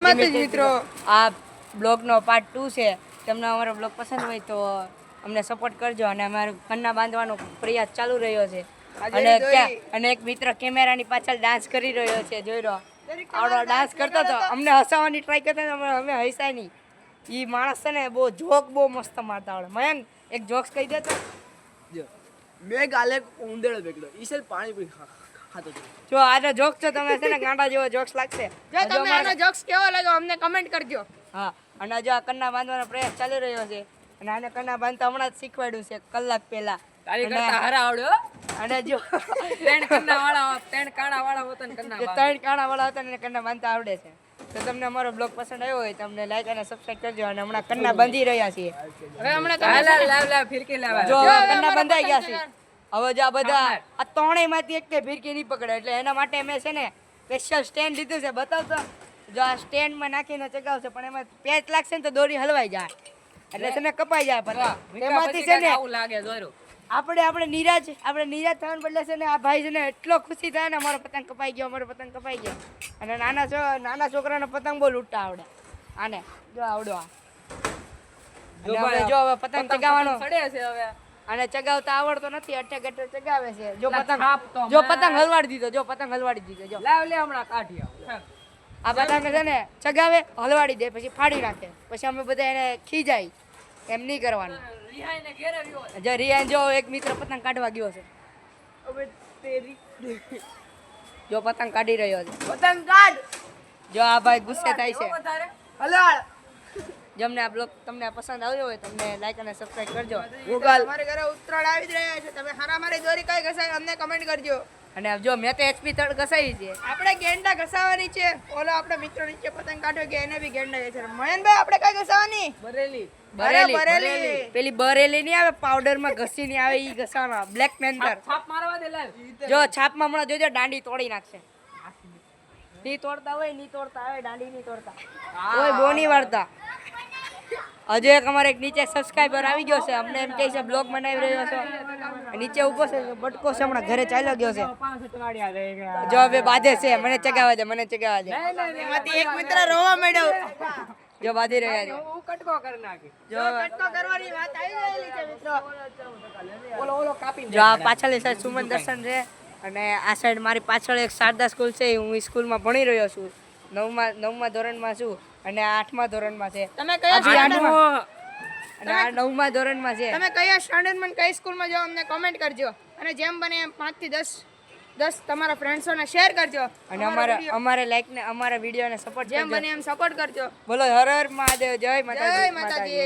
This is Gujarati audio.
મિત્રો આ બ્લોગનો પાર્ટ 2 છે. તમને અમારો બ્લોગ પસંદ હોય તો અમને સપોર્ટ કરજો અને અમારો કન્ના બાંધવાનો પ્રયાસ ચાલુ રહ્યો છે. અને એક મિત્ર કેમેરાની પાછળ ડાન્સ કરી રહ્યો છે. જોઈ રહ્યો આવડો ડાન્સ કરતો હતો. અમને હસાવવાની ટ્રાય કરતા હતા, અમે હસાય નહીં. એ માણસ છે ને બહુ જોક બહુ મસ્ત મારતા આવડે. મયંક એક જોક્સ કહી દે તો. મેં ગાલે ઉંદેડો બેગડો ઈસલ પાણી પી ખાતો જો આનો જોક્સ છે, તમે છે ને ગાંડા જેવો જોક્સ લાગશે. જો તમને આનો જોક્સ કેવો લાગ્યો અમને કમેન્ટ કરજો. હા, અને જો આ કન્ના બાંધવાનો પ્રયાસ ચાલી રહ્યો છે અને આને કન્ના બાંધતા હમણાં જ શીખવાડ્યું છે કલાક પહેલા. તારી કરતા હારા આવડ્યો. અને જો ત્રણ કાણા વાળા હોતા ને કન્ના ત્રણ કાણા વાળા હતા ને કન્ના બાંધતા આવડે છે. તો તમને અમારો બ્લોગ પસંદ આવ્યો હોય તો અમને લાઈક અને સબસ્ક્રાઇબ કરજો. અને હમણાં કન્ના બાંધી રહ્યા છીએ. હવે હમણાં લાવ ફિરકી લાવ. જો કન્ના બંધાઈ ગયા છે. હવે જો આ બધા આ ત્રણેયમાંથી એક કે ફિરકી નહીં પકડે, એટલે એના માટે મેં છે ને સ્પેશિયલ સ્ટેન્ડ લીધું છે. બતાવતો જો આ સ્ટેન્ડમાં નાખીને ચગાવશે, પણ એમાં પેચ લાગશે ને તો દોરી હલવાઈ જાય, એટલે છે ને કપાઈ જાય પતંગ. એમાંથી છે ને આવું લાગે જોરો આપણે નિરાજ થવાને બદલે છે ને આ ભાઈ છે ને એટલો ખુશી થાય ને અમારો પતંગ કપાઈ ગયો. અને નાના છોકરાનો પતંગ બહુ લૂંટતા આવડે આને. જો આવડો આ જો હવે પતંગ ચગાવવાનો સડે છે. હવે અને ચગાવતા આવડતો નથી, અટે ચગાવે છે. જો પતંગ હલવાડી દીધો. જો લાવ લે હમણાં કાઢી આ પતંગ છે ને ચગાવે, હલવાડી દે, પછી ફાડી નાખે. પછી અમે બધા એને ખીજાય. એમ નહીં કરવાનું. રિહાઈને ઘેરે આવ્યો. જો રિયાન જો એક મિત્ર પતંગ કાઢવા ગયો છે. હવે તેરી જો પતંગ કાઢી રહ્યો છે. પતંગ કાઢ. જો આ ભાઈ ગુસ્સે થાય છે. વધારે હલાળ. જેમને આ બ્લોગ તમને પસંદ આવ્યો હોય તમને લાઈક અને સબસ્ક્રાઇબ કરજો. તમારે ઘરે ઉત્તરાયણ આવી જ રહ્યા છે, તમે હારામારી દોરી કઈ ઘસાય અમને કમેન્ટ કરજો. અને જો મેં તો HP તળ ઘસાઈ છે. આપણે ગેંડા ઘસાવાની છે. ઓલો આપણે મિત્રો નીચે પતંગ કાઢ્યો કે એને બી ગેંડા છે. મયનભાઈ આપણે કઈ ઘસાવાની? બરેલી. બરેલી. પેલી બરેલી નહીં આવે પાવડર માં ઘસી ની આવે, ઈ ઘસાના બ્લેક પેન્થર. છાપ મારવા દે લાવ. જો છાપમાં હમણાં જોજો દાંડી તોડી નાખશે. ની તોડતા આવે દાંડી ની તોડતા ઓય બોની વાળતા. હજુ એક અમારે એક નીચે સબસ્ક્રાઇબર આવી ગયો છે. અમને એમ કહે છે બ્લોગ બનાવી રહ્યો છો. નીચે ઊભો છે, બટકો છે, હમણાં ઘરે ચાલ્યો ગયો છે. જો હવે બાંધે છે, મને ચગાવવા દે. એમાંથી એક મિત્ર રોવા માંડ્યો. જો બાંધી રહ્યા છે. હું કટકો કરી નાખી. જો કટકો કરવાની વાત આવી ગયેલી છે મિત્રો. ઓલો કાપી જો આ પાછળની સાઈડ સુમન દર્શન છે અને આ સાઈડ મારી પાછળ એક શારદા સ્કૂલ છે. હું સ્કૂલમાં ભણી રહ્યો છું. નવમા ધોરણમાં છું અને આ 8મા ધોરણમાં છે. તમે કયા હજી સ્ટાન્ડર્ડમાં? 8મા અને આ 9મા ધોરણમાં છે. તમે કયા સ્ટાન્ડર્ડમાં કઈ સ્કૂલમાં જાઓ અમને કમેન્ટ કરજો. અને જેમ બને એમ 5 થી 10 તમારા ફ્રેન્ડ્સોને શેર કરજો. અને અમારે લાઈક ને અમારા વિડીયોને સપોર્ટ જેમ કરજો. બને એમ સપોર્ટ કરજો. બોલો હર હર મહાદેવ. જય માતાજી.